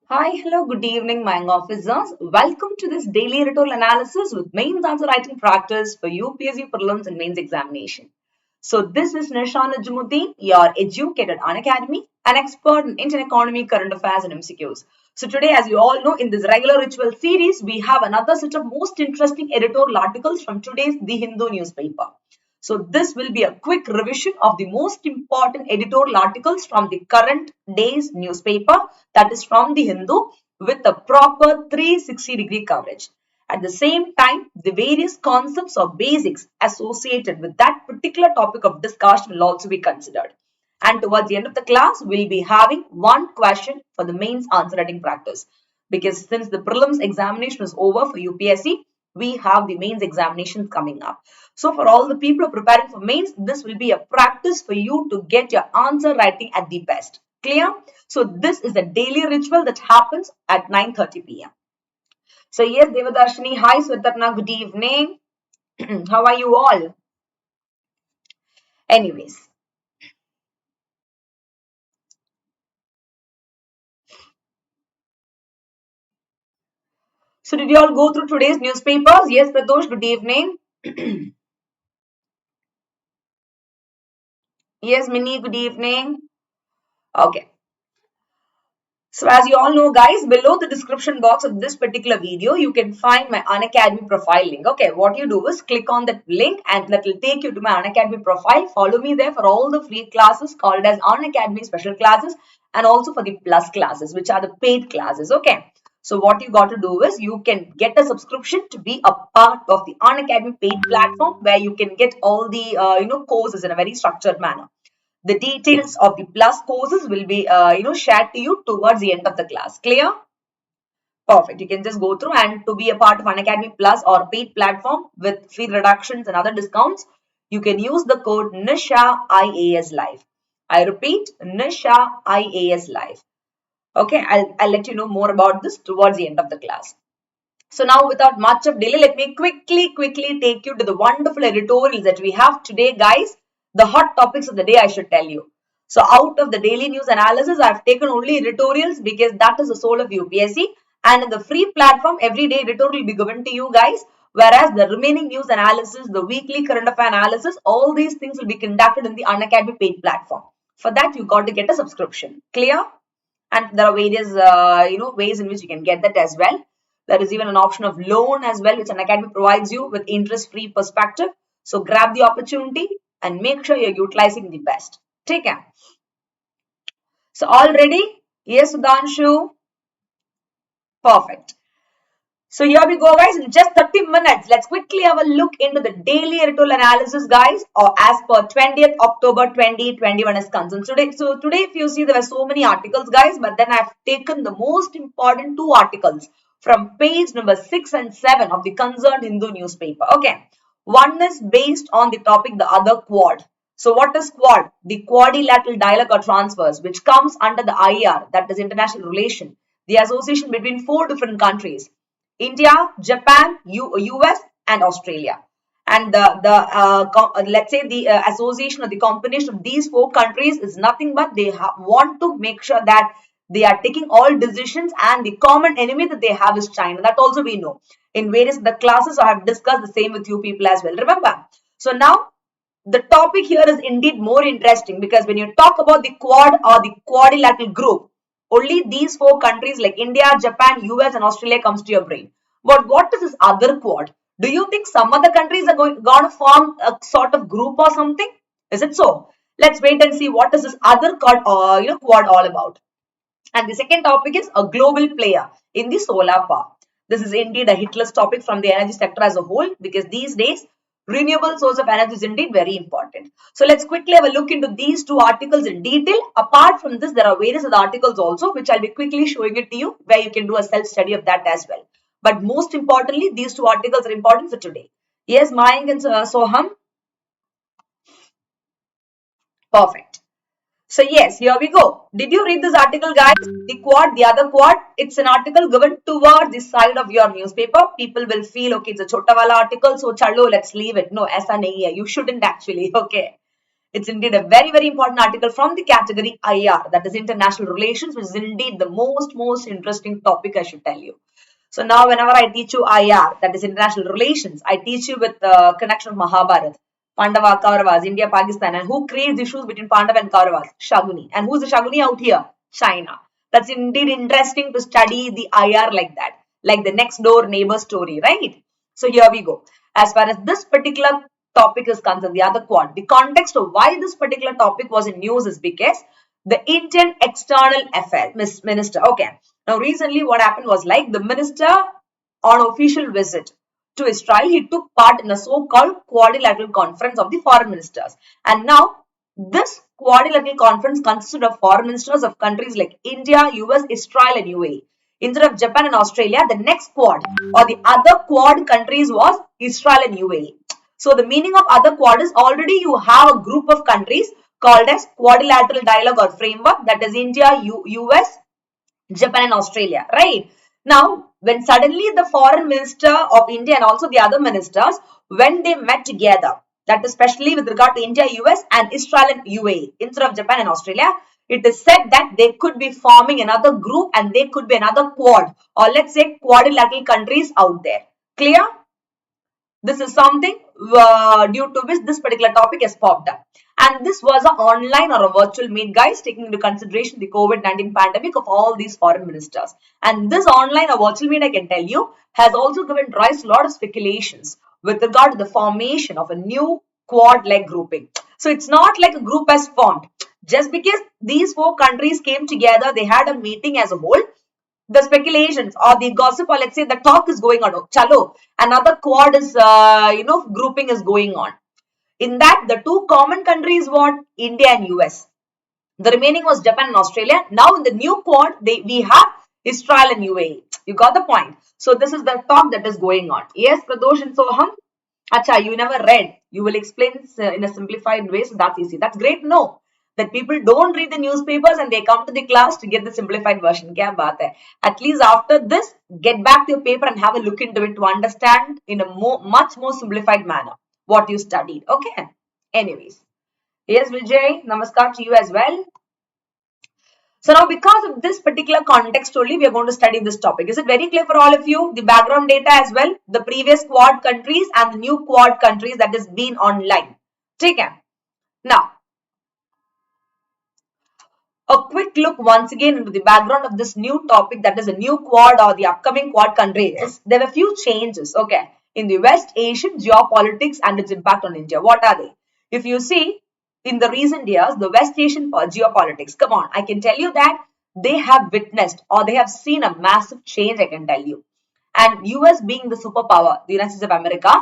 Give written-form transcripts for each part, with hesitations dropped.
Hi, hello, good evening, my officers. Welcome to this daily editorial analysis with mains answer writing practice for UPSC prelims and mains examination. So this is Nisha Nujumudeen, your educated Unacademy, an expert in Indian economy, current affairs and MCQs. So today, as you all know, in this regular ritual series, we have another set of most interesting editorial articles from today's The Hindu newspaper. So this will be a quick revision of the most important editorial articles from the current day's newspaper, that is from the Hindu, with a proper 360-degree coverage. At the same time, the various concepts or basics associated with that particular topic of discussion will also be considered. And towards the end of the class, we'll be having one question for the mains answer writing practice. Because since the prelims examination is over for UPSC, we have the mains examinations coming up. So for all the people who are preparing for mains, this will be a practice for you to get your answer writing at the best. Clear? So this is a daily ritual that happens at 9:30 p.m. So yes, Devadarshini, hi Swetarna, good evening. How are you all? Anyways, so did you all go through today's newspapers? Yes, Pratosh, good evening. Yes, Minnie, good evening. Okay. So as you all know, guys, below the description box of this particular video, you can find my Unacademy profile link. Okay, what you do is click on that link and that will take you to my Unacademy profile. Follow me there for all the free classes called as Unacademy special classes and also for the plus classes, which are the paid classes. Okay. So what you got to do is you can get a subscription to be a part of the Unacademy paid platform where you can get all the courses in a very structured manner. The details of the plus courses will be shared to you towards the end of the class. Clear? Perfect. You can just go through, and to be a part of Unacademy Plus or paid platform with free reductions and other discounts, you can use the code Nisha IAS Live. I repeat, Nisha IAS Live. Okay, I'll let you know more about this towards the end of the class. So now without much of delay, let me quickly take you to the wonderful editorials that we have today, guys. The hot topics of the day, I should tell you. So out of the daily news analysis, I've taken only editorials because that is the soul of UPSC. And in the free platform, every day editorial will be given to you guys. Whereas the remaining news analysis, the weekly current affair analysis, all these things will be conducted in the Unacademy paid platform. For that, you got to get a subscription. Clear? And there are various ways in which you can get that as well. There is even an option of loan as well, which Unacademy provides you with interest-free perspective. So grab the opportunity and make sure you're utilizing the best. Take care. So all ready? Yes, Sudhanshu. Perfect. So here we go, guys. In just 30 minutes, let's quickly have a look into the daily editorial analysis, guys, or as per 20th October 2021 is concerned. Today, if you see, there were so many articles, guys, but then I've taken the most important two articles from page number 6 and 7 of the concerned Hindu newspaper. Okay. One is based on the topic, the other quad. So what is quad? The quadrilateral dialogue or transfers, which comes under the IR, that is international relation, the association between four different countries. India, Japan, US and Australia. And let's say the association or the combination of these four countries is nothing but they want to make sure that they are taking all decisions, and the common enemy that they have is China. That also we know. In various the classes I have discussed the same with you people as well. Remember. So now the topic here is indeed more interesting because when you talk about the quad or the quadrilateral group, only these four countries like India, Japan, US and Australia comes to your brain. But what is this other quad? Do you think some other countries are going to form a sort of group or something? Is it so? Let's wait and see what is this other quad, quad all about. And the second topic is a global player in the solar power. This is indeed a hitless topic from the energy sector as a whole because these days renewable source of energy is indeed very important. So let's quickly have a look into these two articles in detail. Apart from this, there are various other articles also which I'll be quickly showing it to you where you can do a self-study of that as well. But most importantly, these two articles are important for today. Yes, Mayank and Soham. Perfect. So yes, here we go. Did you read this article, guys? The quad, the other quad, it's an article given towards the side of your newspaper. People will feel, okay, it's a chota wala article, so chalo, let's leave it. No, aisa nahi hai. You shouldn't actually, okay. It's indeed a very, very important article from the category IR, that is International Relations, which is indeed the most interesting topic, I should tell you. So now whenever I teach you IR, that is International Relations, I teach you with the connection of Mahabharata, Pandava, Kauravas, India, Pakistan, and who creates issues between Pandava and Kauravas? Shaguni. And who's the Shaguni out here? China. That's indeed interesting to study the IR like that, like the next door neighbor story, right? So here we go. As far as this particular topic is concerned, the other quad, the context of why this particular topic was in news is because the Indian External Affairs Minister. Okay. Now recently what happened was like the minister on official visit to Israel, he took part in a so-called quadrilateral conference of the foreign ministers. And now this quadrilateral conference consisted of foreign ministers of countries like India, US, Israel and UAE. Instead of Japan and Australia, the next quad or the other quad countries was Israel and UAE. So the meaning of other quad is already you have a group of countries called as quadrilateral dialogue or framework, that is India, US, Japan and Australia, right? Now, when suddenly the foreign minister of India and also the other ministers, when they met together, that especially with regard to India, US and Israel and UAE, instead of Japan and Australia, it is said that they could be forming another group and they could be another quad or let's say quadrilateral countries out there. Clear? This is something due to which this particular topic has popped up. And this was an online or a virtual meet, guys, taking into consideration the COVID-19 pandemic of all these foreign ministers. And this online or virtual meet, I can tell you, has also given rise to a lot of speculations with regard to the formation of a new quad-leg grouping. So it's not like a group has formed. Just because these four countries came together, they had a meeting as a whole, the speculations or the gossip or let's say the talk is going on. Chalo, another quad is, grouping is going on. In that, the two common countries what? India and US. The remaining was Japan and Australia. Now in the new quad, we have Israel and UAE. You got the point. So this is the talk that is going on. Yes, Pradosh and Soham. Acha, you never read. You will explain in a simplified way. So that's easy. That's great. No. That people don't read the newspapers and they come to the class to get the simplified version. Kya baat hai? At least after this, get back to your paper and have a look into it to understand in a much more simplified manner what you studied. Okay. Anyways. Yes, Vijay. Namaskar to you as well. So now because of this particular context only, we are going to study this topic. Is it very clear for all of you? The background data as well, the previous quad countries and the new quad countries that has been online. Okay. Now, a quick look once again into the background of this new topic, that is a new quad or the upcoming quad countries. There were a few changes, okay, in the West Asian geopolitics and its impact on India. What are they? If you see in the recent years, the West Asian geopolitics, come on, I can tell you that they have witnessed or they have seen a massive change, I can tell you. And US being the superpower, the United States of America,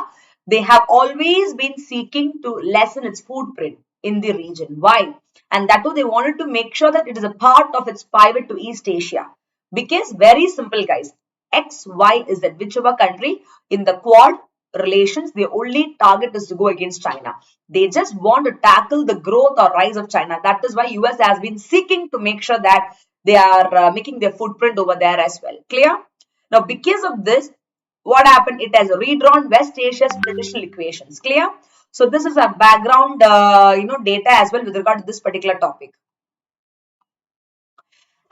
they have always been seeking to lessen its footprint in the region. Why? And that too, they wanted to make sure that it is a part of its pivot to East Asia. Because very simple, guys. X, Y is that whichever country in the quad relations, their only target is to go against China. They just want to tackle the growth or rise of China. That is why US has been seeking to make sure that they are making their footprint over there as well. Clear? Now, because of this, what happened? It has redrawn West Asia's traditional equations. Clear? So this is a background, data as well with regard to this particular topic.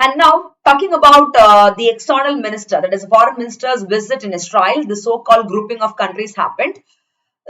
And now talking about the external minister, that is foreign minister's visit in Israel, the so-called grouping of countries happened.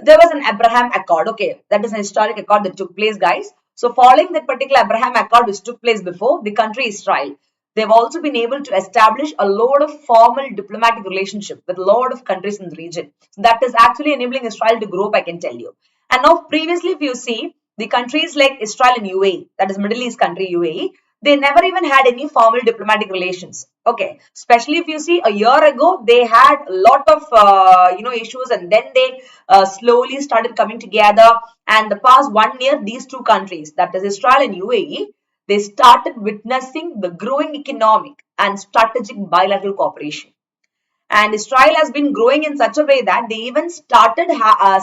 There was an Abraham Accord. Okay, that is an historic accord that took place, guys. So following that particular Abraham Accord which took place before, the country Israel, they've also been able to establish a lot of formal diplomatic relationship with a lot of countries in the region. So that is actually enabling Israel to grow up, I can tell you. And now previously, if you see, the countries like Israel and UAE, that is Middle East country UAE, they never even had any formal diplomatic relations. Okay, especially if you see a year ago, they had a lot of issues, and then they slowly started coming together. And the past 1 year, these two countries, that is Israel and UAE, they started witnessing the growing economic and strategic bilateral cooperation. And Israel has been growing in such a way that they even started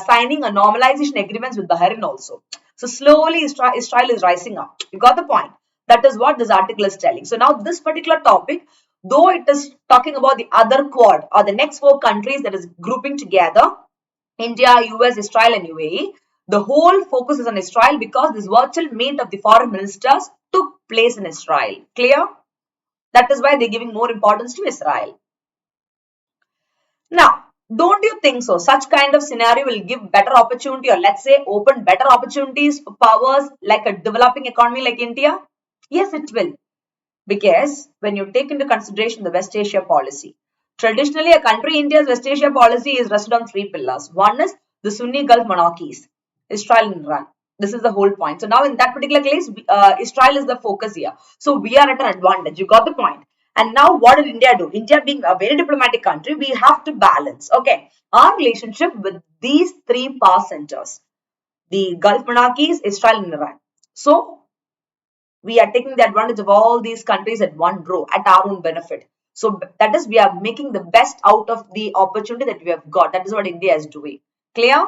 signing a normalization agreements with Bahrain also. So slowly Israel is rising up. You got the point? That is what this article is telling. So now this particular topic, though it is talking about the other quad or the next four countries that is grouping together, India, US, Israel and UAE, The whole focus is on Israel because this virtual meet of the foreign ministers took place in Israel. Clear? That is why they're giving more importance to Israel. Now, don't you think so? Such kind of scenario will give better opportunity, or let's say open better opportunities for powers like a developing economy like India? Yes, it will. Because when you take into consideration the West Asia policy, traditionally a country India's West Asia policy is rested on three pillars. One is the Sunni Gulf monarchies, Israel and Iran. This is the whole point. So now in that particular case, Israel is the focus here. So we are at an advantage. You got the point. And now what did India do? India being a very diplomatic country, we have to balance, okay, our relationship with these three power centers, the Gulf monarchies, Israel and Iran. So we are taking the advantage of all these countries at one row at our own benefit. So that is, we are making the best out of the opportunity that we have got. That is what India is doing. Clear?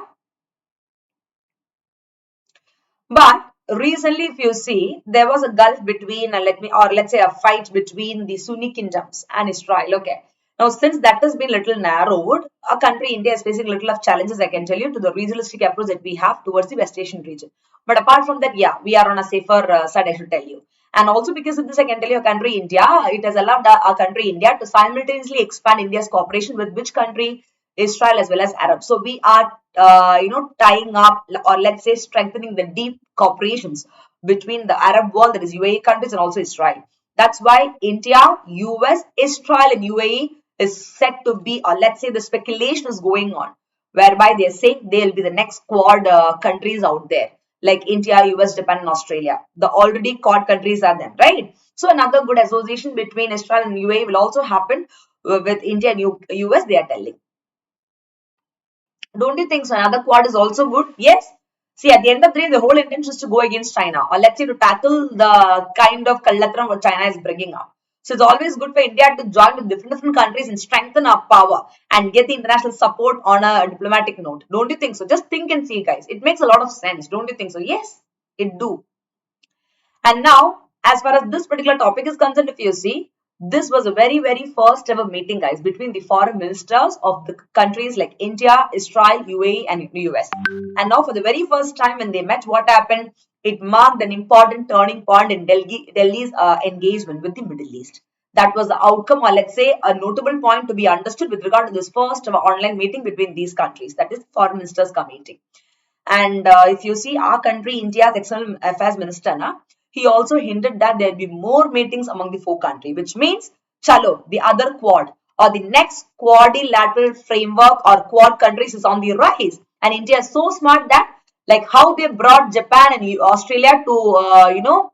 But recently, if you see, there was a gulf between, let's say a fight between the Sunni kingdoms and Israel. Okay. Now, since that has been little narrowed, our country, India, is facing little of challenges, I can tell you, to the regionalistic approach that we have towards the West Asian region. But apart from that, yeah, we are on a safer side, I should tell you. And also because of this, I can tell you, our country, India, it has allowed our country, India, to simultaneously expand India's cooperation with which country? Israel as well as Arab. So we are, tying up, or let's say strengthening the deep cooperations between the Arab world, that is UAE countries, and also Israel. That's why India, US, Israel, and UAE is set to be, or let's say the speculation is going on, whereby they're saying they'll be the next quad countries out there, like India, US, Japan, and Australia. The already quad countries are them, right? So another good association between Israel and UAE will also happen with India and US, they are telling. Don't you think so? Another quad is also good. Yes. See, at the end of the day, the whole intention is to go against China, or let's say to tackle the kind of kallatram what China is bringing up. So it's always good for India to join with different countries and strengthen our power and get the international support on a diplomatic note. Don't you think so? Just think and see, guys. It makes a lot of sense. Don't you think so? Yes, it do. And now, as far as this particular topic is concerned, if you see, this was a very first ever meeting, guys, between the foreign ministers of the countries like India, Israel, UAE, and US. And now, for the very first time when they met, what happened? It marked an important turning point in Delhi's engagement with the Middle East. That was the outcome, or let's say a notable point to be understood with regard to this first ever online meeting between these countries, that is, foreign ministers meeting. And if you see our country, India's External Affairs Minister, he also hinted that there will be more meetings among the four countries, which means, chalo, the other quad or the next quadrilateral framework or quad countries is on the rise. And India is so smart that, like how they brought Japan and Australia to,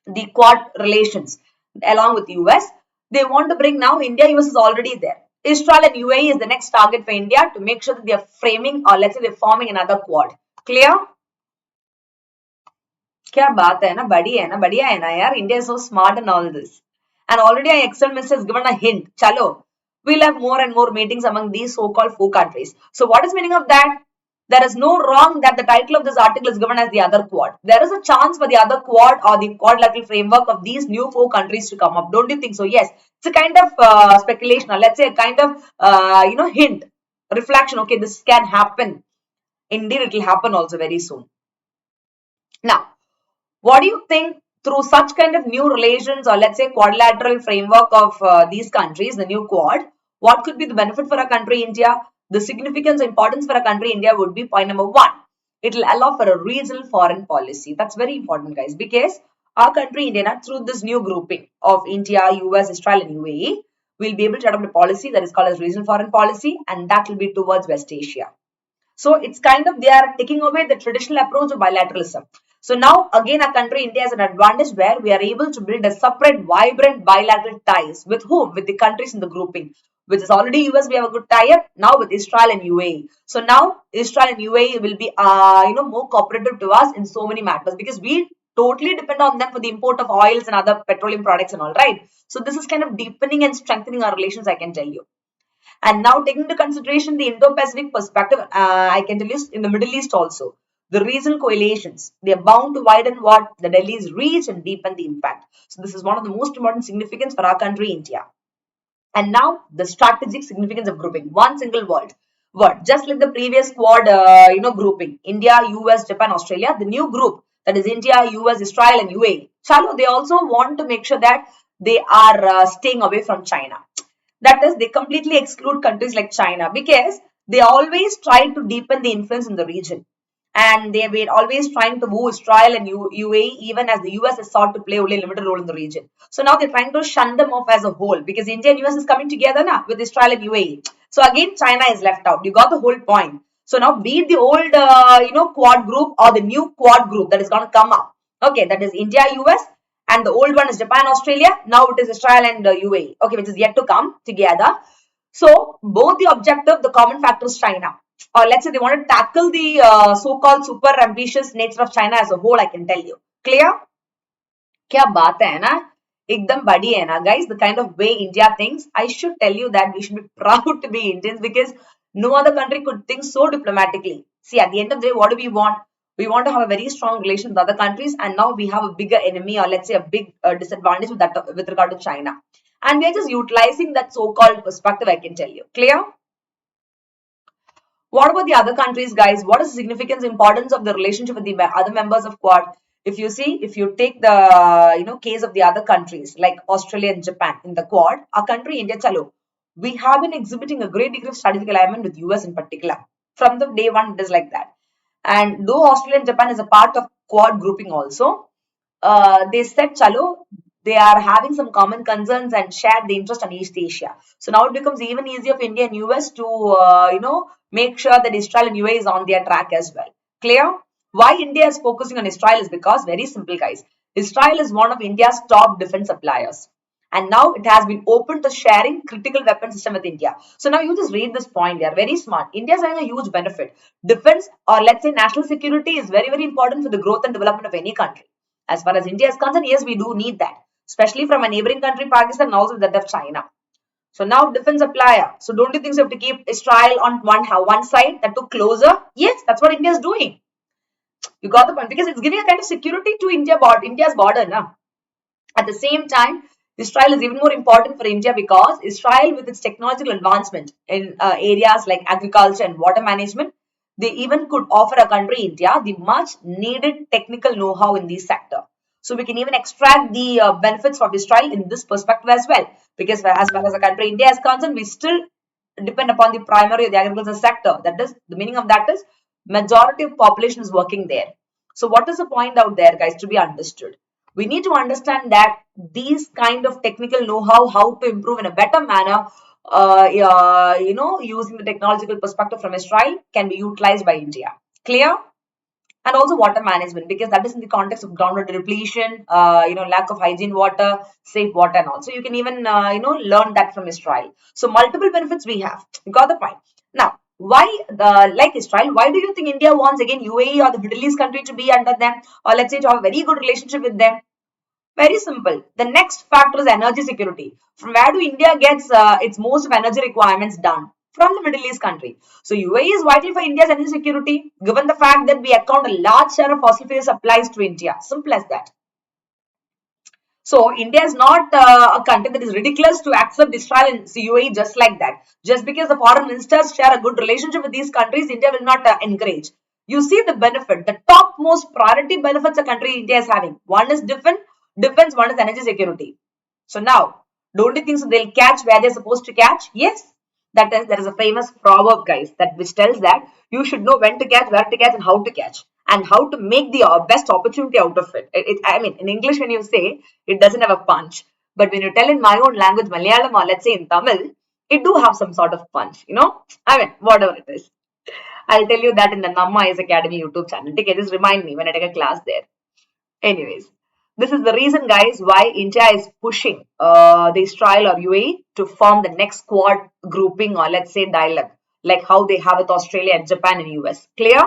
the quad relations along with US, they want to bring now India, US is already there. Israel and UAE is the next target for India to make sure that they are framing, or let's say they're forming another quad. Clear? क्या बात है ना, बढ़िया है ना यार. India is so smart in all this. And already our Excel Minister has given a hint. Chalo, we'll have more and more meetings among these so-called four countries. So what is meaning of that? There is no wrong that the title of this article is given as the other quad. There is a chance for the other quad or the quadrilateral framework of these new four countries to come up. Don't you think so? Yes. It's a kind of speculation, or let's say a kind of, hint, reflection. Okay, this can happen. Indeed, it will happen also very soon. Now, what do you think through such kind of new relations, or let's say quadrilateral framework of these countries, the new quad, what could be the benefit for our country, India? The significance, importance for a country, India would be point number one. It will allow for a regional foreign policy. That's very important, guys, because our country, India, through this new grouping of India, US, Israel, and UAE, will be able to adopt a policy that is called as regional foreign policy, and that will be towards West Asia. So it's kind of, they are taking away the traditional approach of bilateralism. So now again our country India has an advantage where we are able to build a separate vibrant bilateral ties with whom? With the countries in the grouping, which is already US, we have a good tie-up now with Israel and UAE. So now Israel and UAE will be more cooperative to us in so many matters, because we totally depend on them for the import of oils and other petroleum products and all, right? So this is kind of deepening and strengthening our relations, I can tell you. And now taking into consideration the Indo-Pacific perspective, I can tell you in the Middle East also, the regional coalitions, they are bound to widen what the Delhi's reach and deepen the impact. So this is one of the most important significance for our country, India. And now the strategic significance of grouping, one single world. word. Just like the previous quad, grouping, India, US, Japan, Australia, the new group, that is India, US, Israel, and UAE. Chalo, they also want to make sure that they are staying away from China. That is, they completely exclude countries like China because they always try to deepen the influence in the region. And they were always trying to woo Israel and UAE, even as the US is sought to play only a limited role in the region. So now they're trying to shun them off as a whole because India and US is coming together now with Israel and UAE. So again, China is left out. You got the whole point. So now be it the old, quad group or the new quad group that is going to come up. Okay, that is India, US, and the old one is Japan, Australia. Now it is Israel and UAE. Okay, which is yet to come together. So both the objective, the common factor is China. Or let's say they want to tackle the so-called super ambitious nature of China as a whole, I can tell you. Clear? क्या बात है ना? एकदम बढ़िया है ना, guys? The kind of way India thinks, I should tell you that we should be proud to be Indians because no other country could think so diplomatically. See, at the end of the day, what do we want? We want to have a very strong relation with other countries, and now we have a bigger enemy, or let's say a big disadvantage with that with regard to China. And we are just utilizing that so-called perspective, I can tell you. Clear? What about the other countries, guys? What is the significance, importance of the relationship with the other members of Quad? If you see, if you take the case of the other countries like Australia and Japan in the Quad, our country India, chalo, we have been exhibiting a great degree of strategic alignment with US in particular. From the day one, it is like that. And though Australia and Japan is a part of Quad grouping also, they said, chalo, they are having some common concerns and share the interest on East Asia. So now it becomes even easier for India and US to, make sure that Israel and UAE is on their track as well. Clear? Why India is focusing on Israel is because, very simple, guys. Israel is one of India's top defense suppliers. And now it has been open to sharing critical weapon system with India. So now you just read this point. They are very smart. India is having a huge benefit. Defense, or let's say national security, is very, very important for the growth and development of any country. As far as India is concerned, yes, we do need that, especially from a neighboring country, Pakistan, and also that of China. So now defense supplier. So don't you think so have to keep Israel on one side, that took closer? Yes, that's what India is doing. You got the point, because it's giving a kind of security to India's border now. At the same time, Israel is even more important for India because Israel, with its technological advancement in areas like agriculture and water management, they even could offer a country, India, the much needed technical know-how in this sector. So we can even extract the benefits of Israel in this perspective as well. Because as far as a country India is concerned, we still depend upon the primary or the agricultural sector. That is, the meaning of that is majority of population is working there. So what is the point out there, guys, to be understood? We need to understand that these kind of technical know-how, how to improve in a better manner, using the technological perspective from Israel, can be utilized by India. Clear? And also water management, because that is in the context of groundwater depletion, lack of hygiene water, safe water and all. So you can even, learn that from Israel. So multiple benefits we have. You got the point. Now, why, like Israel, why do you think India wants again UAE or the Middle East country to be under them, or let's say to have a very good relationship with them? Very simple. The next factor is energy security. From where do India gets its most of energy requirements done? From the Middle East country. So UAE is vital for India's energy security, given the fact that we account a large share of fossil fuel supplies to India. Simple as that. So India is not a country that is ridiculous to accept Israel and UAE just like that. Just because the foreign ministers share a good relationship with these countries, India will not encourage. You see the benefit, the topmost priority benefits a country India is having. One is defense, one is energy security. So now, don't you think so they'll catch where they're supposed to catch? Yes. There is a famous proverb, guys, which tells that you should know when to catch, where to catch, and how to catch, and how to make the best opportunity out of it. I mean, in English, when you say, it doesn't have a punch. But when you tell in my own language, Malayalam, or let's say in Tamil, it do have some sort of punch, I mean, whatever it is. I'll tell you that in the Namma is Academy YouTube channel. Okay, just remind me when I take a class there. Anyways. This is the reason, guys, why India is pushing the Israel or UAE to form the next quad grouping, or let's say dialogue, like how they have with Australia and Japan and US. Clear?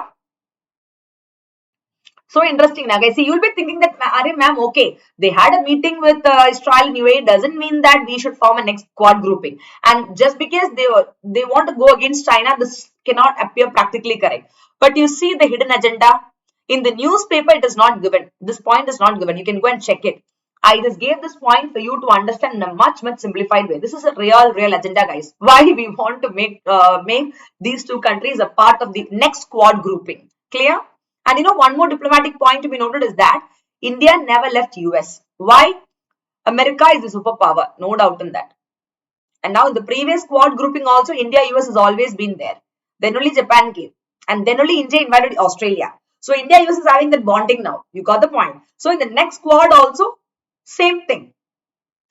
So interesting now, guys. See, you'll be thinking that, ma'am, okay, they had a meeting with Israel and UAE doesn't mean that we should form a next quad grouping. And just because they want to go against China, this cannot appear practically correct. But you see the hidden agenda. In the newspaper, it is not given. This point is not given. You can go and check it. I just gave this point for you to understand in a much simplified way. This is a real agenda, guys. Why we want to make these two countries a part of the next quad grouping. Clear? And one more diplomatic point to be noted is that India never left US. Why? America is the superpower, no doubt in that. And now in the previous quad grouping also, India, US has always been there. Then only Japan came. And then only India invited Australia. So India, US is having that bonding now. You got the point. So in the next quad also, same thing.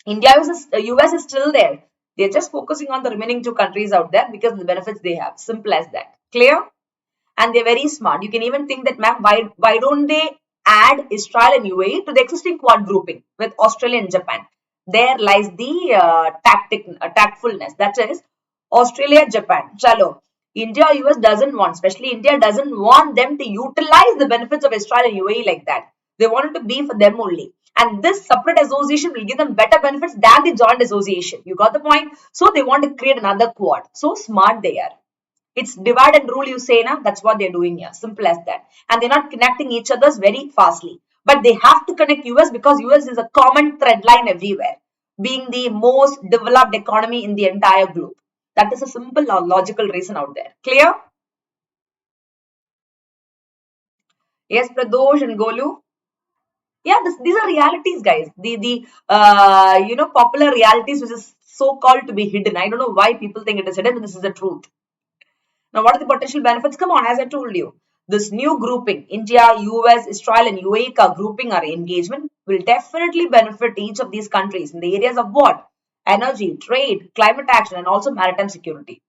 India US is still there. They're just focusing on the remaining two countries out there because of the benefits they have. Simple as that. Clear? And they're very smart. You can even think that, ma'am, why don't they add Israel and UAE to the existing quad grouping with Australia and Japan? There lies the tactfulness. That is, Australia, Japan. Chalo. India, US doesn't want, especially India doesn't want them to utilize the benefits of Israel and UAE like that. They want it to be for them only. And this separate association will give them better benefits than the joint association. You got the point? So they want to create another quad. So smart they are. It's divide and rule, you say, na? That's what they're doing here. Simple as that. And they're not connecting each other's very fastly. But they have to connect US because US is a common thread line everywhere, being the most developed economy in the entire globe. That is a simple logical reason out there. Clear? Yes, Pradosh and Golu. Yeah, these are realities, guys. The popular realities which is so called to be hidden. I don't know why people think it is hidden, but this is the truth. Now, what are the potential benefits? Come on, as I told you, this new grouping, India, US, Israel, and UAE grouping or engagement will definitely benefit each of these countries in the areas of what? Energy, trade, climate action, and also maritime security.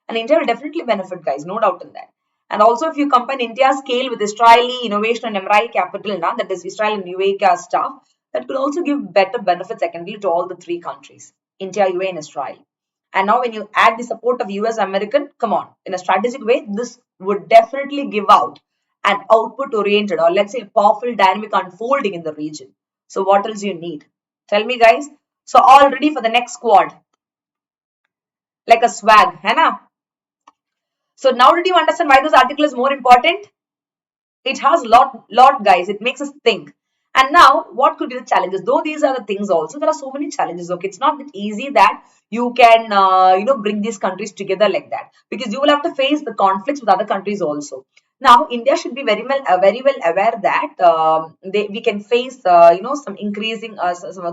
And India will definitely benefit, guys, no doubt in that. And also, if you combine India's scale with Israeli innovation and MRI capital, that is Israel and UAE stuff, that could also give better benefits secondly to all the three countries, India, UAE, and Israel. And now when you add the support of US American, come on, in a strategic way, this would definitely give out an output oriented or let's say powerful dynamic unfolding in the region. So what else you need? Tell me, guys. So all ready for the next squad? Like a swag, hai na? So now did you understand why this article is more important? It has lot guys. It makes us think. And now what could be the challenges? Though these are the things also, there are so many challenges. Okay, it's not that easy that you can bring these countries together like that, because you will have to face the conflicts with other countries also. Now India should be very well aware that we can face some increasing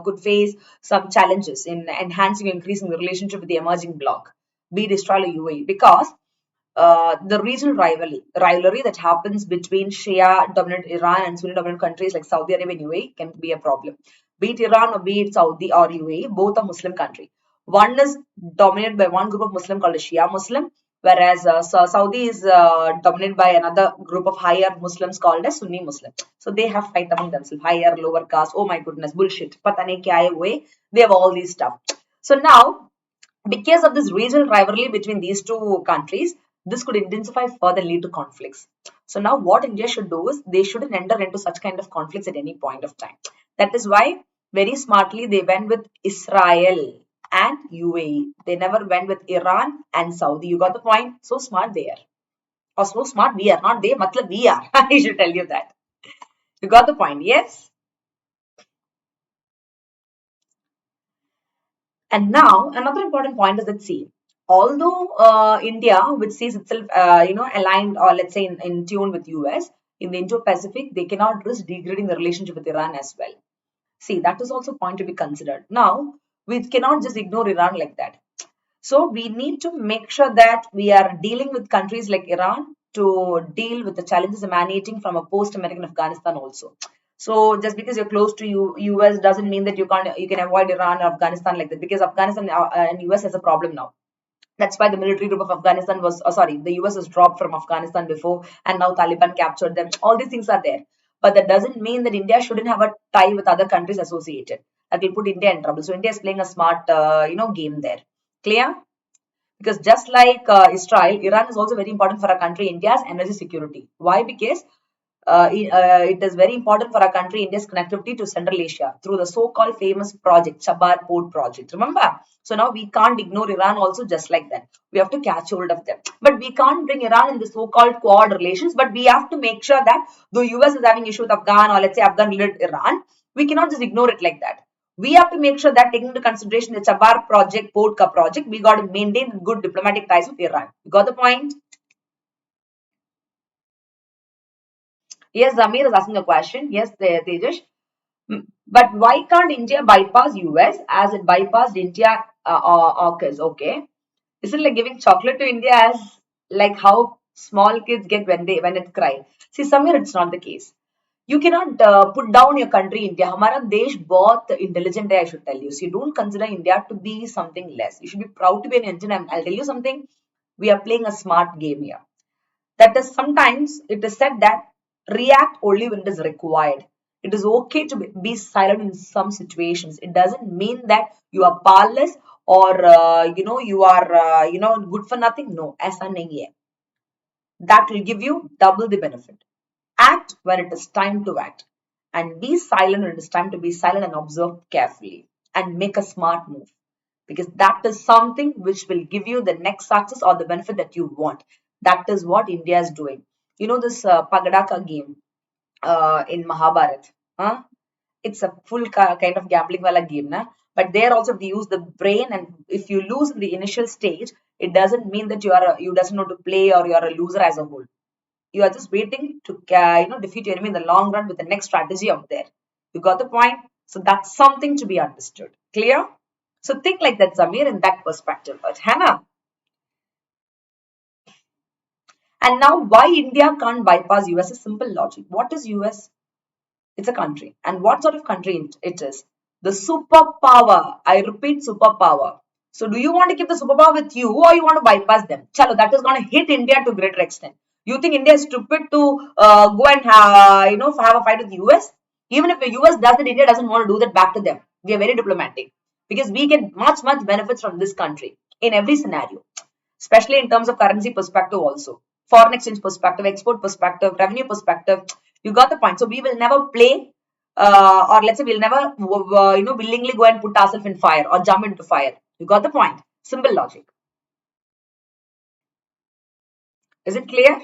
could face some challenges in enhancing increasing the relationship with the emerging bloc, be it Israel or UAE, because the regional rivalry that happens between Shia dominant Iran and Sunni dominant countries like Saudi Arabia and UAE can be a problem. Be it Iran or be it Saudi or UAE, both are Muslim country. One is dominated by one group of Muslim called a Shia Muslim, whereas Saudi is dominated by another group of higher Muslims called as Sunni Muslim. So they have fight among themselves, higher, lower caste. Oh my goodness, bullshit. Pata nahi kya hai way. They have all these stuff. So now, because of this regional rivalry between these two countries, this could intensify further and lead to conflicts. So now what India should do is they shouldn't enter into such kind of conflicts at any point of time. That is why very smartly they went with Israel and UAE. They never went with Iran and Saudi. You got the point? So smart they are. Or so smart we are. Not they, matlab we are. I should tell you that. You got the point? Yes? And now another important point is that, see, although India, which sees itself, aligned or let's say in tune with US in the Indo-Pacific, they cannot risk degrading the relationship with Iran as well. See, that is also a point to be considered. Now, we cannot just ignore Iran like that. So we need to make sure that we are dealing with countries like Iran to deal with the challenges emanating from a post-American Afghanistan also. So just because you're close to US doesn't mean that you can avoid Iran or Afghanistan like that, because Afghanistan and US has a problem now. That's why the military group of Afghanistan was, the US was dropped from Afghanistan before, and now Taliban captured them. All these things are there. But that doesn't mean that India shouldn't have a tie with other countries associated. That will put India in trouble. So India is playing a smart, game there. Clear? Because just like Israel, Iran is also very important for our country, India's energy security. Why? Because it is very important for our country, India's connectivity to Central Asia through the so-called famous project, Chabad Port project. Remember? So now we can't ignore Iran also just like that. We have to catch hold of them. But we can't bring Iran in the so-called Quad relations. But we have to make sure that though US is having issue with Afghan, or let's say Afghan related Iran, We cannot just ignore it like that. We have to make sure that taking into consideration the Chabar project, Port Ka project, we got to maintain good diplomatic ties with Iran. You got the point? Yes, Zamir is asking a question. Yes, Tejash. But why can't India bypass US as it bypassed India AUKUS? Okay. Is it like giving chocolate to India as like how small kids get when it's cry? See, somewhere it's not the case. You cannot put down your country, India. हमारा देश बहुत intelligent है, I should tell you. So you don't consider India to be something less. You should be proud to be an Indian. I'll tell you something. We are playing a smart game here. That is sometimes it is said that react only when it is required. It is okay to be silent in some situations. It doesn't mean that you are powerless or you are good for nothing. No, ऐसा नहीं है. That will give you double the benefit. Act when it is time to act, and be silent when it is time to be silent, and observe carefully and make a smart move, because that is something which will give you the next success or the benefit that you want. That is what India is doing. You know this Pagadaka game in Mahabharat. Huh? It's a full kind of gambling wala game, na? But there also they use the brain, and if you lose in the initial stage, it doesn't mean that you doesn't know to play or you are a loser as a whole. You are just waiting to defeat your enemy in the long run with the next strategy out there. You got the point? So that's something to be understood. Clear? So think like that, Zamir, in that perspective. But Hannah. And now why India can't bypass US is simple logic. What is US? It's a country. And what sort of country it is? The superpower. I repeat, superpower. So do you want to keep the superpower with you, or you want to bypass them? Chalo, that is going to hit India to a greater extent. You think India is stupid to go and have a fight with the US? Even if the US does it, India doesn't want to do that back to them. We are very diplomatic because we get much benefits from this country in every scenario, especially in terms of currency perspective also, foreign exchange perspective, export perspective, revenue perspective. You got the point. So we will never play or let's say we'll never willingly go and put ourselves in fire or jump into fire. You got the point. Simple logic. Is it clear?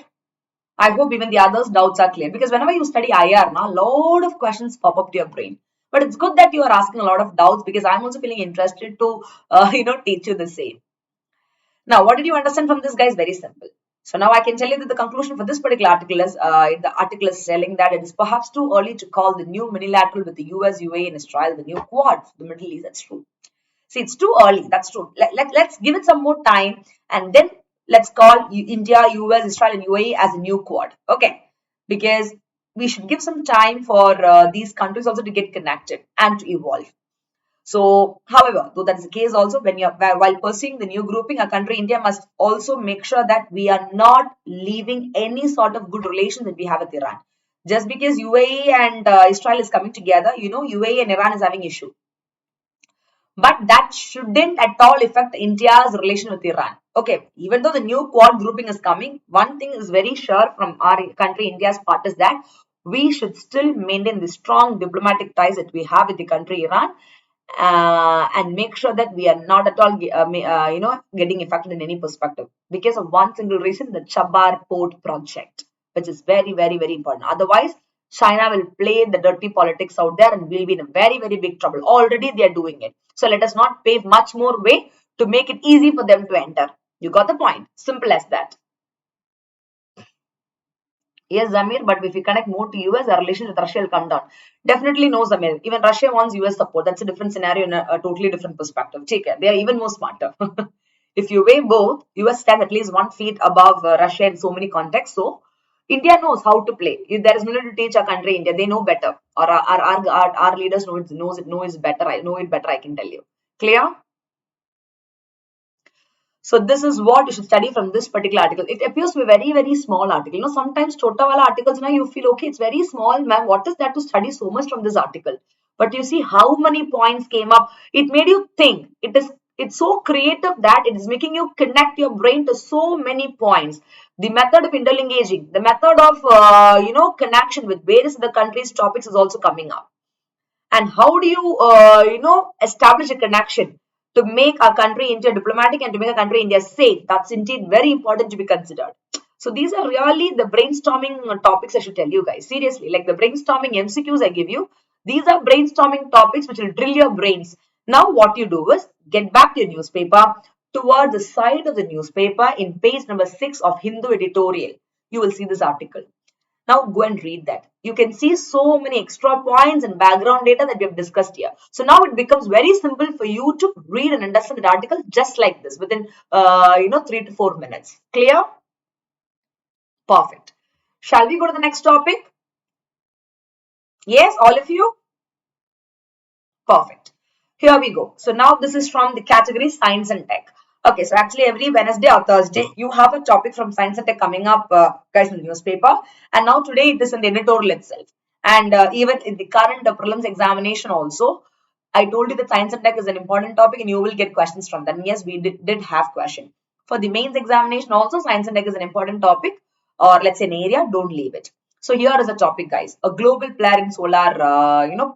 I hope even the others' doubts are clear, because whenever you study IR, a lot of questions pop up to your brain. But it's good that you are asking a lot of doubts, because I'm also feeling interested to teach you the same. Now, what did you understand from this, guys? Very simple. So now I can tell you that the conclusion for this particular article is, the article is telling that it is perhaps too early to call the new minilateral with the US, UAE and Israel the new Quad for the Middle East. That's true. See, it's too early. That's true. Let's give it some more time, and then let's call India, US, Israel and UAE as a new Quad. Okay. Because we should give some time for these countries also to get connected and to evolve. So, however, though that is the case also, while pursuing the new grouping, our country India must also make sure that we are not leaving any sort of good relations that we have with Iran. Just because UAE and Israel is coming together, UAE and Iran is having issue. But that shouldn't at all affect India's relation with Iran. Okay, even though the new Quad grouping is coming, one thing is very sure from our country India's part is that we should still maintain the strong diplomatic ties that we have with the country Iran. And make sure that we are not at all, getting affected in any perspective because of one single reason, the Chabar port project, which is very, very, very important. Otherwise, China will play the dirty politics out there and we'll be in a very, very big trouble. Already they are doing it. So let us not pave much more way to make it easy for them to enter. You got the point? Simple as that. Yes, Zamir, but if we connect more to US, our relations with Russia will come down. Definitely no, Zamir. Even Russia wants US support. That's a different scenario in a totally different perspective. Take care. They are even more smarter. If you weigh both, US stands at least 1 feet above Russia in so many contexts. So, India knows how to play. If there is no need to teach our country, India, they know better. Or our leaders know it better. I know it better, I can tell you. Clear? So this is what you should study from this particular article. It appears to be a very, very small article. Sometimes chota wala articles, you feel, okay, it's very small, ma'am. What is that to study so much from this article? But you see how many points came up. It made you think. It's so creative that it is making you connect your brain to so many points. The method of interlinkaging, the method of, connection with various other countries' topics is also coming up. And how do you, establish a connection to make our country India diplomatic and to make our country India safe? That's indeed very important to be considered. So these are really the brainstorming topics I should tell you guys. Seriously, like the brainstorming MCQs I give you, These are brainstorming topics which will drill your brains. Now what you do is get back to your newspaper. Towards the side of the newspaper in page number 6 of Hindu editorial, you will see this article. Now go and read that. You can see so many extra points and background data that we have discussed here. So now it becomes very simple for you to read and understand the article just like this within 3 to 4 minutes. Clear? Perfect. Shall we go to the next topic? Yes, all of you? Perfect. Here we go. So now this is from the category Science and Tech. Okay, so actually every Wednesday or Thursday, you have a topic from Science and Tech coming up, guys, in the newspaper. And now today it is in the editorial itself. And even in the current prelims examination also, I told you that Science and Tech is an important topic and you will get questions from that. And yes, we did have question. For the mains examination also, Science and Tech is an important topic, or let's say an area, don't leave it. So here is a topic, guys, a global player in solar,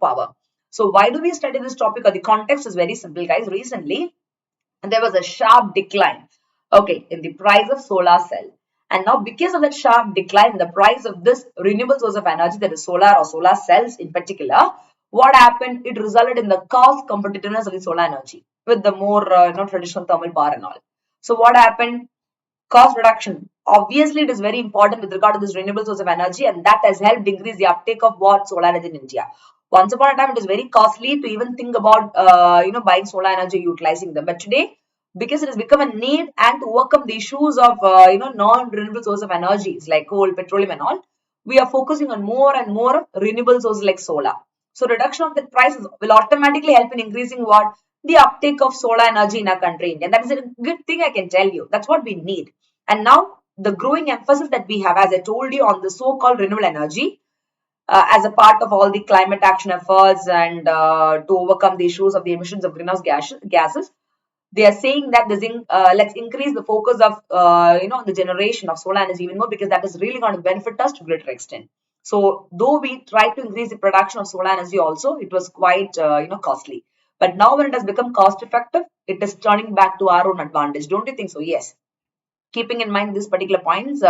power. So why do we study this topic? Or the context is very simple, guys. Recently, there was a sharp decline, okay, in the price of solar cell. And now because of that sharp decline in the price of this renewable source of energy, that is solar or solar cells in particular, what happened? It resulted in the cost competitiveness of the solar energy with the more traditional thermal power and all. So what happened? Cost reduction. Obviously, it is very important with regard to this renewable source of energy, and that has helped increase the uptake of what solar energy in India. Once upon a time, it is very costly to even think about buying solar energy, utilizing them. But today, because it has become a need and to overcome the issues of non-renewable source of energies like coal, petroleum, and all, we are focusing on more and more renewable sources like solar. So reduction of the prices will automatically help in increasing what the uptake of solar energy in our country, and that is a good thing, I can tell you. That's what we need. And now the growing emphasis that we have, as I told you, on the so-called renewable energy as a part of all the climate action efforts and to overcome the issues of the emissions of greenhouse gases, they are saying that let's increase the focus of the generation of solar energy even more, because that is really going to benefit us to a greater extent. So though we tried to increase the production of solar energy also, it was quite costly. But now when it has become cost effective, it is turning back to our own advantage. Don't you think so? Yes. Keeping in mind this particular points,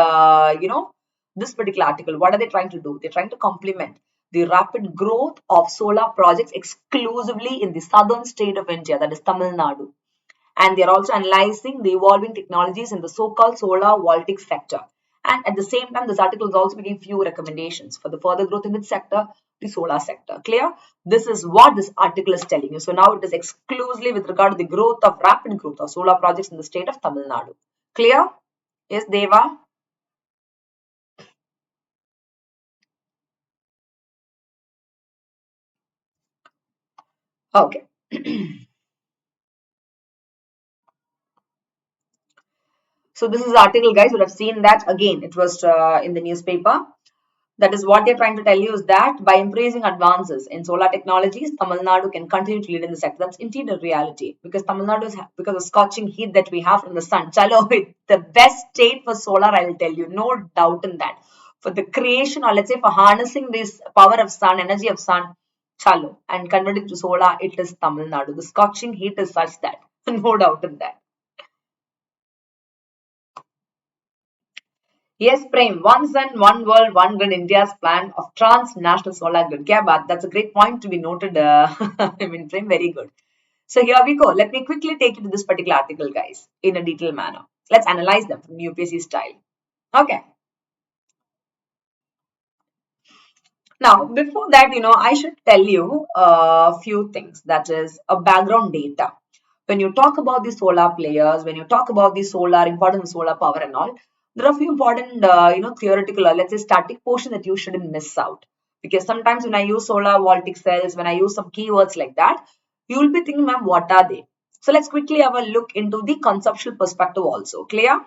this particular article, what are they trying to do? They're trying to complement the rapid growth of solar projects exclusively in the southern state of India, that is Tamil Nadu. And they're also analyzing the evolving technologies in the so-called solar voltaic sector. And at the same time, this article is also making few recommendations for the further growth in which sector? The solar sector. Clear? This is what this article is telling you. So now it is exclusively with regard to the rapid growth of solar projects in the state of Tamil Nadu. Clear? Yes, Deva? Okay. So this is the article, guys. You would have seen that again. It was in the newspaper. That is what they're trying to tell you, is that by embracing advances in solar technologies, Tamil Nadu can continue to lead in the sector. That's indeed a reality, because Tamil Nadu is, because of scorching heat that we have from the sun. Chalo, it's the best state for solar, I will tell you. No doubt in that. For the creation, or let's say for harnessing this power of sun, energy of sun, chalo, and converting to solar, it is Tamil Nadu. The scorching heat is such that. No doubt in that. Yes, Prem, one sun, one world, one grid, India's plan of transnational solar grid. Yeah, but that's a great point to be noted. Prem, very good. So here we go. Let me quickly take you to this particular article, guys, in a detailed manner. Let's analyze them from UPSC style. Okay. Now, before that, I should tell you a few things. That is a background data. When you talk about the solar players, when you talk about the solar, importance of solar power and all, there are a few important, theoretical, or let's say static portion that you shouldn't miss out. Because sometimes when I use solar voltaic cells, when I use some keywords like that, you will be thinking, ma'am, what are they? So let's quickly have a look into the conceptual perspective also. Clear?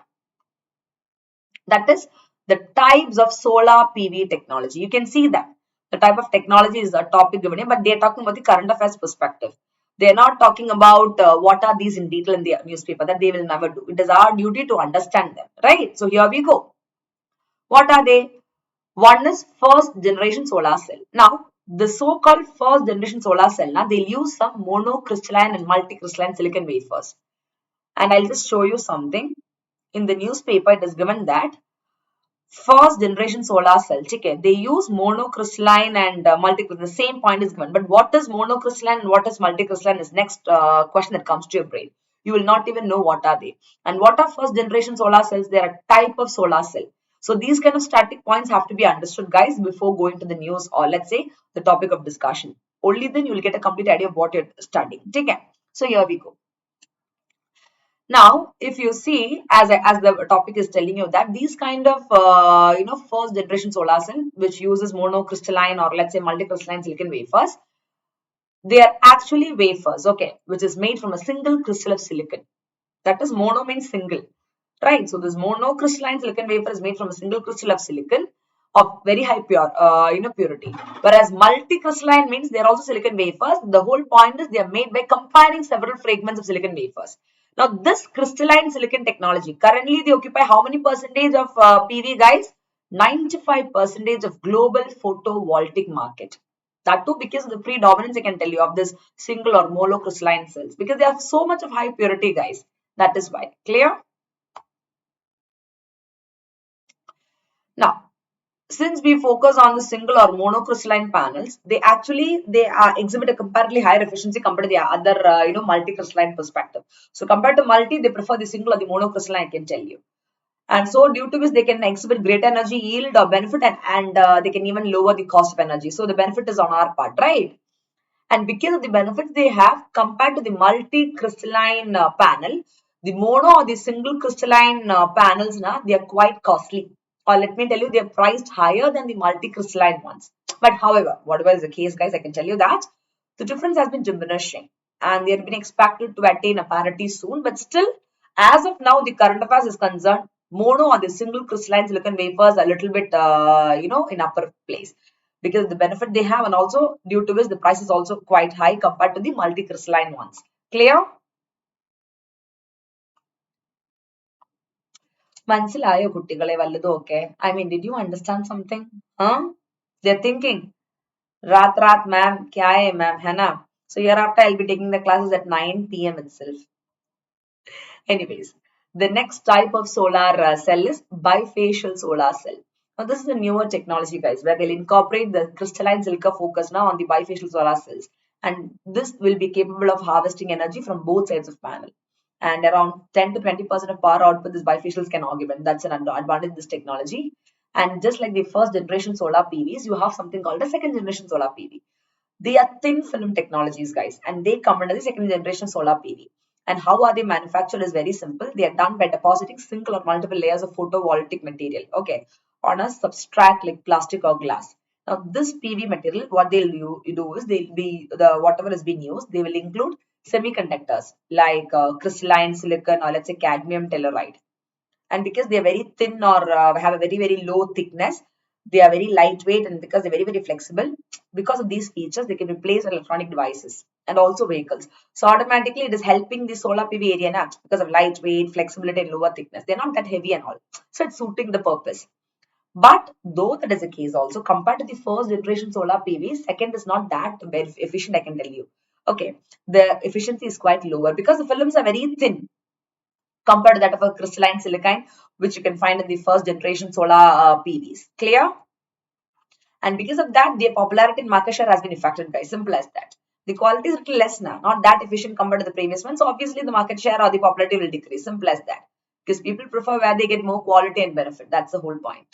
That is the types of solar PV technology. You can see that the type of technology is a topic given here, but they are talking about the current affairs perspective. They are not talking about what are these in detail in the newspaper, that they will never do. It is our duty to understand them, right? So here we go. What are they? One is first generation solar cell. Now, the so-called first generation solar cell, now they'll use some monocrystalline and multicrystalline silicon wafers. And I'll just show you something. In the newspaper, it is given that first generation solar cells, okay, they use monocrystalline and multicrystalline. The same point is given, but what is monocrystalline and what is multicrystalline is next question that comes to your brain. You will not even know what are they. And what are first generation solar cells? They are a type of solar cell. So these kind of static points have to be understood, guys, before going to the news or let's say the topic of discussion. Only then you will get a complete idea of what you're studying. Okay. So here we go. Now, if you see, as the topic is telling you that these kind of, first generation solar cell, which uses monocrystalline or let's say multicrystalline silicon wafers, they are actually wafers, okay, which is made from a single crystal of silicon. That is, mono means single, right? So this monocrystalline silicon wafer is made from a single crystal of silicon of very high purity. Whereas multicrystalline means they are also silicon wafers. The whole point is they are made by combining several fragments of silicon wafers. Now this crystalline silicon technology, currently they occupy how many percentage of PV, guys? 95% of global photovoltaic market. That too because of the predominance, I can tell you, of this single or monocrystalline cells, because they have so much of high purity, guys. That is why. Clear? Now, since we focus on the single or monocrystalline panels, they exhibit a comparatively higher efficiency compared to the other multicrystalline perspective. So compared to multi, they prefer the single or the monocrystalline, I can tell you. And so due to which they can exhibit greater energy yield or benefit, and they can even lower the cost of energy. So the benefit is on our part, right? And because of the benefits they have compared to the multi-crystalline panel, the mono or the single crystalline panels, they are quite costly. Or let me tell you, they are priced higher than the multi-crystalline ones. But however, whatever is the case, guys, I can tell you that the difference has been diminishing and they have been expected to attain a parity soon. But still, as of now, the current affairs is concerned, mono or the single crystalline silicon wafers are a little bit, in upper place because the benefit they have and also due to which the price is also quite high compared to the multi-crystalline ones. Clear? മനസ്സിലായോ കുട്ടികളെ വല്ലതും ഒക്കെ? I mean, did you understand something? Huh? They're thinking, Rat, ma'am, kya hai, ma'am, hai na? So hereafter, I'll be taking the classes at 9 p.m. itself. Anyways, the next type of solar cell is bifacial solar cell. Now, this is a newer technology, guys, where they'll incorporate the crystalline silica focus now on the bifacial solar cells. And this will be capable of harvesting energy from both sides of panel. And around 10 to 20% of power output these bifacials can augment. That's an advantage of this technology. And just like the first generation solar PVs, you have something called a second generation solar PV. They are thin film technologies, guys, and they come under the second generation solar PV. And how are they manufactured is very simple. They are done by depositing single or multiple layers of photovoltaic material, okay, on a substrate like plastic or glass. Now, this PV material, what they'll do is they'll be whatever is being used, they will include semiconductors like crystalline silicon or let's say cadmium telluride. And because they are very thin or have a very low thickness, they are very lightweight, and because they're very flexible, because of these features they can replace electronic devices and also vehicles. So automatically it is helping the solar PV area now because of lightweight, flexibility and lower thickness. They're not that heavy and all, so it's suiting the purpose. But though that is the case, also compared to the first generation solar PV, second is not that very efficient, I can tell you. Okay, the efficiency is quite lower because the films are very thin compared to that of a crystalline silicon, which you can find in the first generation solar PVs. Clear? And because of that, their popularity and market share has been affected, guys. Simple as that. The quality is a little less now, not that efficient compared to the previous one. So obviously the market share or the popularity will decrease. Simple as that. Because people prefer where they get more quality and benefit. That's the whole point.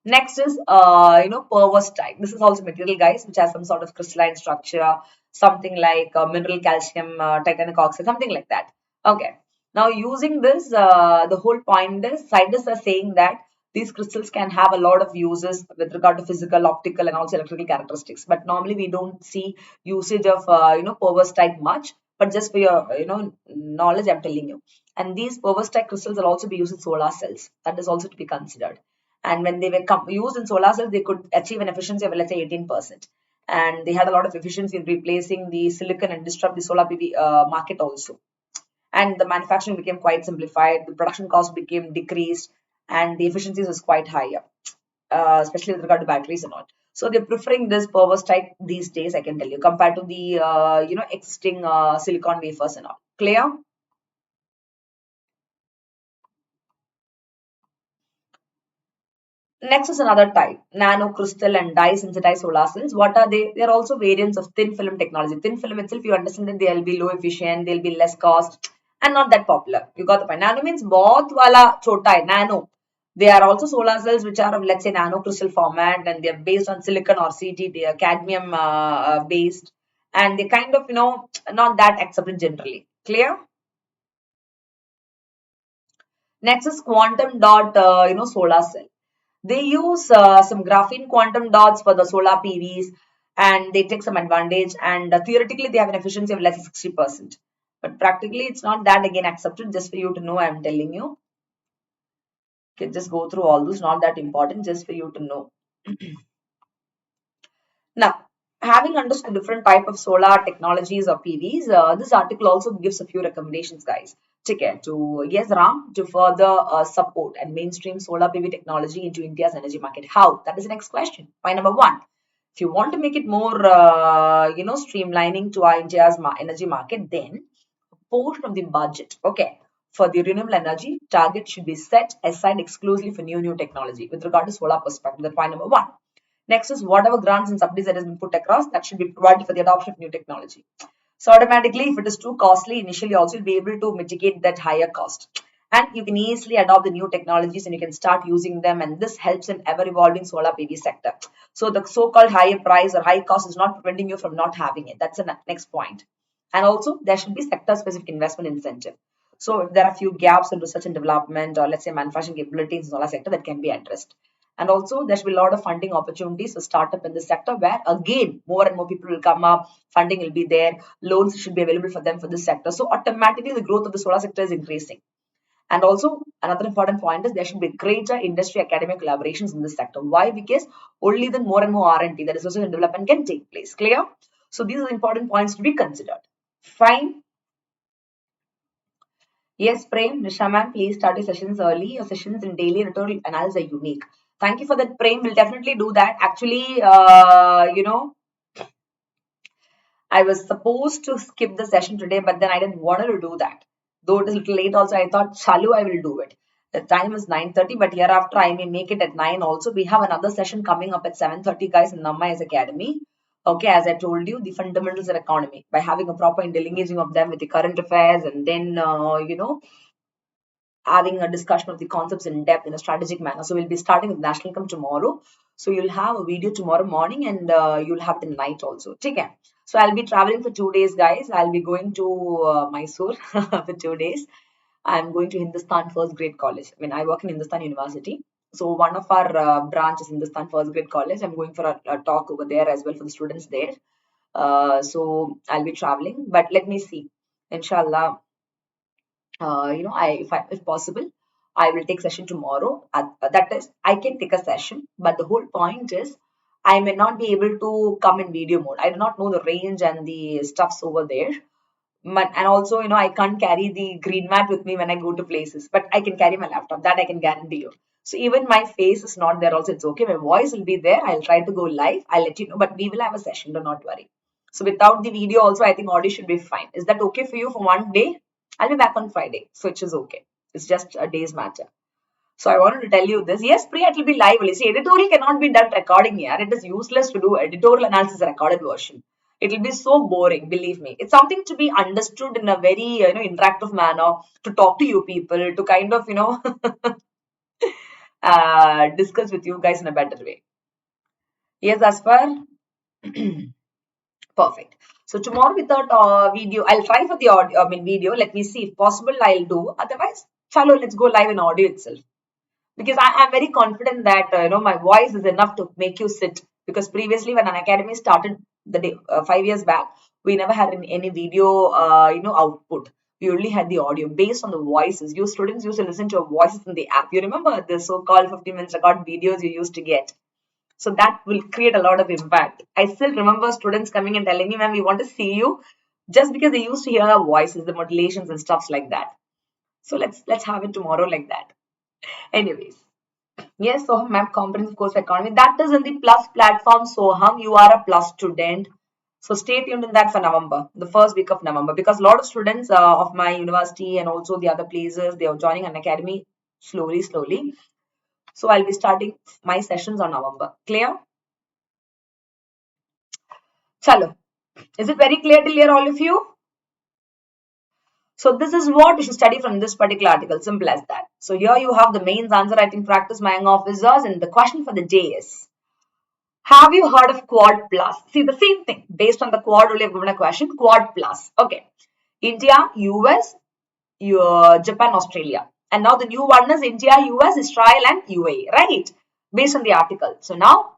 Next is, perovskite. This is also material, guys, which has some sort of crystalline structure, something like mineral calcium, titanic oxide, something like that. Okay. Now, using this, the whole point is scientists are saying that these crystals can have a lot of uses with regard to physical, optical, and also electrical characteristics. But normally, we don't see usage of, perovskite much. But just for your, knowledge, I'm telling you. And these perovskite crystals will also be used in solar cells. That is also to be considered. And when they were used in solar cells, they could achieve an efficiency of, let's say, 18%. And they had a lot of efficiency in replacing the silicon and disrupt the solar PV market also. And the manufacturing became quite simplified. The production cost became decreased, and the efficiencies was quite higher, especially with regard to batteries and all. So they're preferring this perovskite these days, I can tell you, compared to the existing silicon wafers and all. Clear? Next is another type, nanocrystal and dye-sensitized solar cells. What are they? They are also variants of thin film technology. Thin film itself, you understand that they'll be low efficient, they'll be less cost, and not that popular. You got the point. Nano means bahut wala chota hai, nano. They are also solar cells which are of, let's say, nanocrystal format, and they're based on silicon or CT, they are cadmium based, and they kind of, not that accepted generally. Clear? Next is quantum dot, solar cell. They use some graphene quantum dots for the solar PVs, and they take some advantage, and theoretically they have an efficiency of less than 60%. But practically it's not that again accepted. Just for you to know, I'm telling you. Okay, just go through all those, not that important, just for you to know. Now, having understood different type of solar technologies or PVs, this article also gives a few recommendations, guys. Check it to yes, Ram, to further support and mainstream solar PV technology into India's energy market. How? That is the next question. Point number one. If you want to make it more, streamlining to our India's energy market, then a portion of the budget, okay, for the renewable energy target should be set aside exclusively for new technology with regard to solar perspective. That's point number one. Next is whatever grants and subsidies that has been put across, that should be provided for the adoption of new technology. So automatically, if it is too costly, initially also you'll be able to mitigate that higher cost. And you can easily adopt the new technologies and you can start using them. And this helps in ever evolving solar PV sector. So the so-called higher price or high cost is not preventing you from not having it. That's the next point. And also there should be sector specific investment incentive. So if there are a few gaps in research and development or let's say manufacturing capabilities in solar sector, that can be addressed. And also there should be a lot of funding opportunities for startup in this sector where again more and more people will come up, funding will be there, loans should be available for them for this sector. So automatically the growth of the solar sector is increasing. And also another important point is there should be greater industry academic collaborations in this sector. Why? Because only then more and more R&D, that is research and development, can take place. Clear? So these are the important points to be considered. Fine. Yes, Prem, Nisha ma'am, please start your sessions early. Your sessions in daily editorial analysis are unique. Thank you for that, Prem. We'll definitely do that. Actually, I was supposed to skip the session today, but then I didn't want to do that. Though it is a little late also, I thought, chalu, I will do it. The time is 9:30, but hereafter I may make it at 9 also. We have another session coming up at 7:30, guys, in Namma's Academy. Okay, as I told you, the fundamentals of economy, by having a proper interlinkaging of them with the current affairs, and then, having a discussion of the concepts in depth in a strategic manner. So we'll be starting with national income tomorrow. So you'll have a video tomorrow morning and you'll have it in night also. Okay. So I'll be traveling for 2 days, guys. I'll be going to Mysore for 2 days. I'm going to Hindustan First Grade College. I mean, I work in Hindustan University. So one of our branches, Hindustan First Grade College, I'm going for a talk over there as well for the students there. So I'll be traveling, but let me see. Inshallah, if possible, I will take session tomorrow. That is, I can take a session, but the whole point is I may not be able to come in video mode. I do not know the range and the stuffs over there. But, and also, I can't carry the green mat with me when I go to places, but I can carry my laptop. That I can guarantee you. So even my face is not there also, it's okay. My voice will be there. I'll try to go live. I'll let you know, but we will have a session. Do not worry. So without the video also, I think audio should be fine. Is that okay for you for one day? I'll be back on Friday, so it is okay. It's just a day's matter. So I wanted to tell you this. Yes, Priya, it will be live. See, editorial cannot be done recording here. It is useless to do editorial analysis recorded version. It will be so boring, believe me. It's something to be understood in a very, interactive manner, to talk to you people, to kind of, discuss with you guys in a better way. Yes, as far. Perfect. So tomorrow without video, I'll try for the audio, video. Let me see if possible. I'll do. Otherwise, chalo, let's go live in audio itself. Because I am very confident that my voice is enough to make you sit. Because previously, when Unacademy started the day 5 years back, we never had any video output. We only had the audio based on the voices. You students used to listen to your voices in the app. You remember the so-called 15 minutes record videos you used to get. So that will create a lot of impact. I still remember students coming and telling me, ma'am, we want to see you, just because they used to hear our voices, the modulations and stuffs like that. So let's have it tomorrow like that. Anyways. Yes, Soham, ma'am, comprehensive course economy. That is in the plus platform, Soham. You are a plus student. So stay tuned in that for November, the first week of November, because a lot of students of my university and also the other places, they are joining Unacademy slowly. So I'll be starting my sessions on November. Clear? Chalo. Is it very clear till here, all of you? So this is what you should study from this particular article. Simple as that. So here you have the mains answer writing practice, my young officers, and the question for the day is, have you heard of Quad Plus? See, the same thing. Based on the Quad, only I've given a question. Quad Plus. Okay. India, US, Japan, Australia. And now the new one is India, US, Israel, and UAE. Right? Based on the article. So now,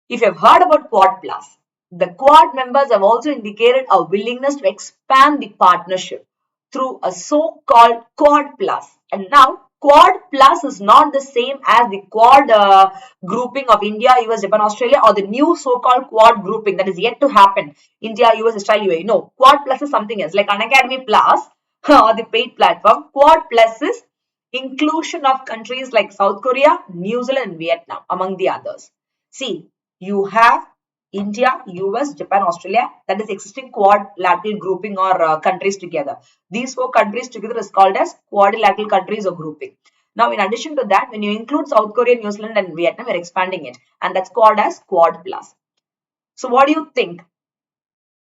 if you have heard about Quad Plus, the Quad members have also indicated a willingness to expand the partnership through a so-called Quad Plus. And now, Quad Plus is not the same as the Quad grouping of India, US, Japan, Australia, or the new so-called Quad grouping that is yet to happen. India, US, Israel, UAE. No, Quad Plus is something else, like Unacademy Plus or the paid platform. Quad Plus is inclusion of countries like South Korea, New Zealand, and Vietnam, among the others. See, you have India, US, Japan, Australia, that is existing quadrilateral grouping or countries together. These four countries together is called as quadrilateral countries or grouping. Now, in addition to that, when you include South Korea, New Zealand, and Vietnam, we're expanding it, and that's called as Quad Plus. So, what do you think?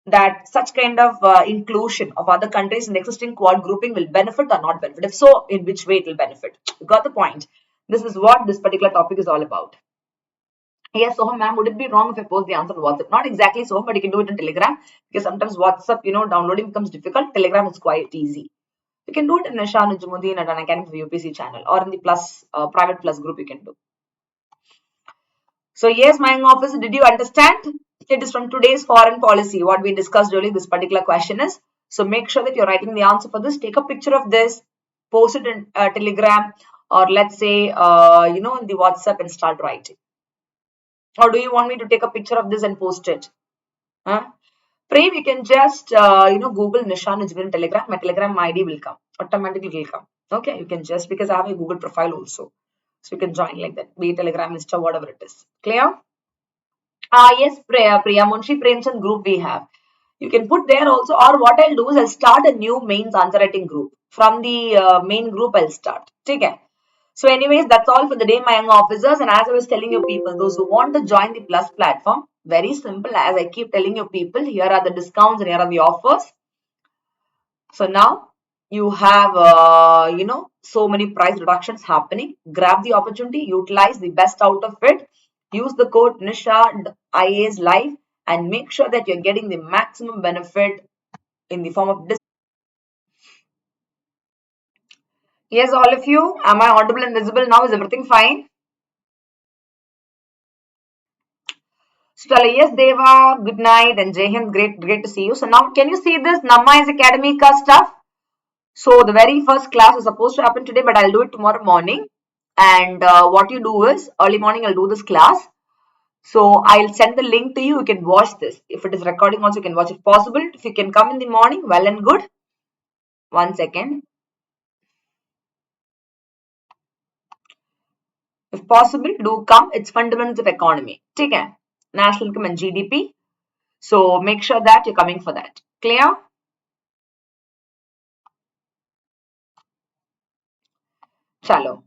That such kind of inclusion of other countries in the existing quad grouping will benefit or not benefit? If so, in which way it will benefit? You got the point. This is what this particular topic is all about. Yes, Soham ma'am, would it be wrong if I post the answer on WhatsApp? Not exactly so, but you can do it in Telegram because sometimes WhatsApp, downloading becomes difficult. Telegram is quite easy. You can do it in Nisha Nujumudeen at Unacademy for UPSC channel or in the plus private plus group you can do. So yes, my young officer, did you understand? It is from today's foreign policy. What we discussed during this particular question is. So make sure that you're writing the answer for this. Take a picture of this, post it in Telegram, or let's say, in the WhatsApp and start writing. Or do you want me to take a picture of this and post it? Huh? Prem, you can just, Google Nisha Nujumudeen Telegram. My Telegram ID will come. Automatically will come. Okay, you can just, because I have a Google profile also. So you can join like that. Be Telegram, Insta, whatever it is. Clear? Yes, Priya Munshi Premchand group we have. You can put there also, or what I'll do is I'll start a new mains answer writing group. From the main group, I'll start. Okay. So anyways, that's all for the day, my young officers. And as I was telling you people, those who want to join the Plus platform, very simple. As I keep telling you people, here are the discounts and here are the offers. So now you have, so many price reductions happening. Grab the opportunity, utilize the best out of it. Use the code Nisha IAS Live and make sure that you're getting the maximum benefit in the form of discount. Yes, all of you, am I audible and visible now? Is everything fine? So, yes, Deva, good night, and Jai Hind, great to see you. So now, can you see this Namma is Academy ka stuff? So the very first class is supposed to happen today, but I'll do it tomorrow morning. And what you do is, early morning I'll do this class. So I'll send the link to you. You can watch this. If it is recording also, you can watch it. Possible. If you can come in the morning, well and good. 1 second. If possible, do come. It's fundamentals of economy. Take care. National income and GDP. So make sure that you're coming for that. Clear? Chalo.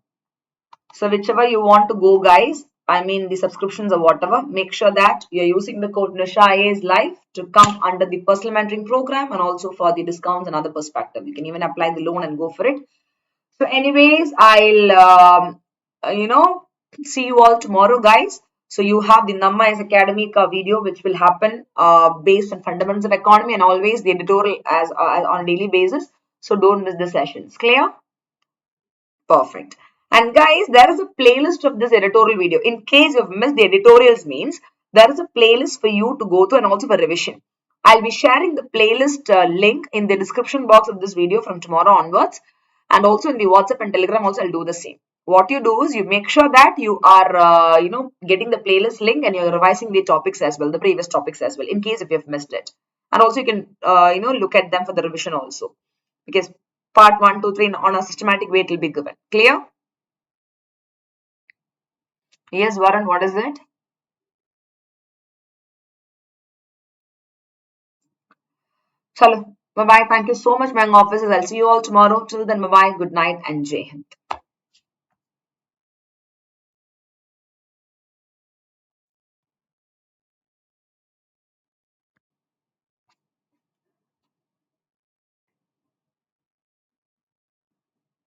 So whichever you want to go, guys, I mean the subscriptions or whatever, make sure that you're using the code Nisha IAS Live to come under the personal mentoring program and also for the discounts and other perspective. You can even apply the loan and go for it. So anyways, I'll, see you all tomorrow, guys. So you have the Namma as Academic video, which will happen based on fundamentals of economy and always the editorial as on a daily basis. So don't miss the sessions. Clear? Perfect. And guys, there is a playlist of this editorial video. In case you've missed the editorials means, there is a playlist for you to go to and also for revision. I'll be sharing the playlist link in the description box of this video from tomorrow onwards. And also in the WhatsApp and Telegram also I'll do the same. What you do is you make sure that you are, getting the playlist link and you're revising the topics as well, the previous topics as well, in case if you've missed it. And also you can, look at them for the revision also. Because part 1, 2, 3 on a systematic way it will be given. Clear? Yes, Varun, what is it? Chalo. Bye-bye. Thank you so much, my officers. I'll see you all tomorrow. Till then, bye-bye. Good night and Jai Hind.